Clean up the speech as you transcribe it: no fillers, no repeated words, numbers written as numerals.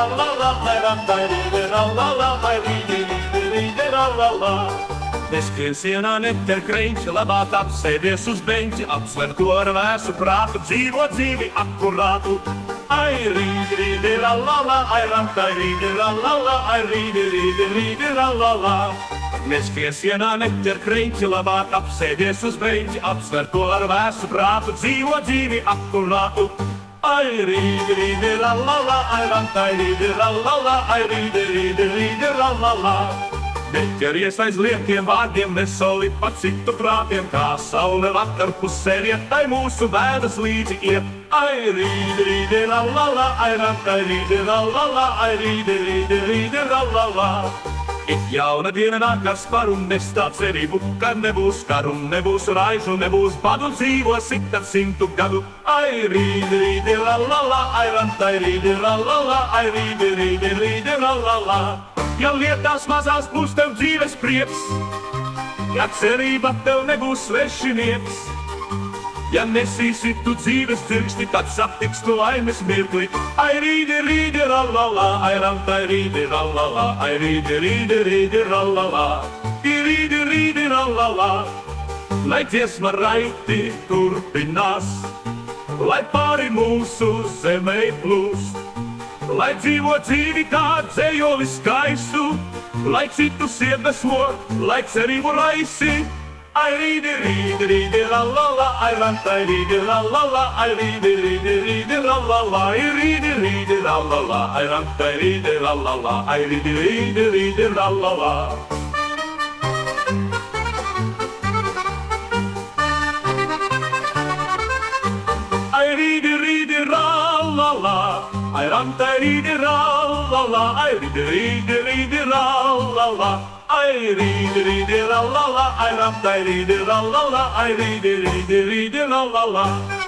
la la la, ai ram tai ride la la la, ai ride la la la. Neskrienā neterkrēņķi, labāk apsēdies uz beņķi, apsver to ar vēsu prātu, dzīvo dzīvi akurātu. Ai rīdi la la la, ai rantai rīdi la la la, ai rīdi la la la. Neskrienā neterkrēņķi, labāk apsēdies uz beņķi, apsver to ar vēsu prātu, dzīvo dzīvi akurātu. Ai rīdi la la la, ai rantai rīdi la la la, ai rīdi la la la. Neķeries aiz lietiem vārdiem, nesoli pa citu prātiem, kā saule vakar pusē riet, tai mūsu vēdas līdzi iet. Ai rīdi la la la, ai rantai rīdi la la la, ai rīdi la la la. Ik jauna diena nāk ar sparu, nestā cerību, kad nebūs karu, nebūs raižu, nebūs badu, dzīvosim tad 100 gadu. Ai rīdi la la la, ai rantai rīdi la la la, ai rīdi la la la. Ja lietās mazās būs tev dzīves prieks, ja cerība tev nebūs svešinieks, ja nesīsi tu dzīves dzirksti, tad saptiks tu laimes mirkli. Ai rīdi la la la, ai rantai rīdi la la la, ai rīdi la la la, rīdi la la la. Lai dziesma raiti turpinās, lai pāri mūsu zemei plūst, lai dzīvo dzīvi kā dzējoli skaistu, lai citus iedvesmo, lai cerību raisi. Ai rīdi la la la, ai rantai rīdi la la la, ai rīdi la la la, rīdi la la la, ai rantai rīdi la la la, ai rīdi la la la. Ai rīdi la la la, ai rantai rīdi la la la, ai rīdi la la la. Ai rīdi la la la, ai rantai rīdi la la la, ai rīdi la la la.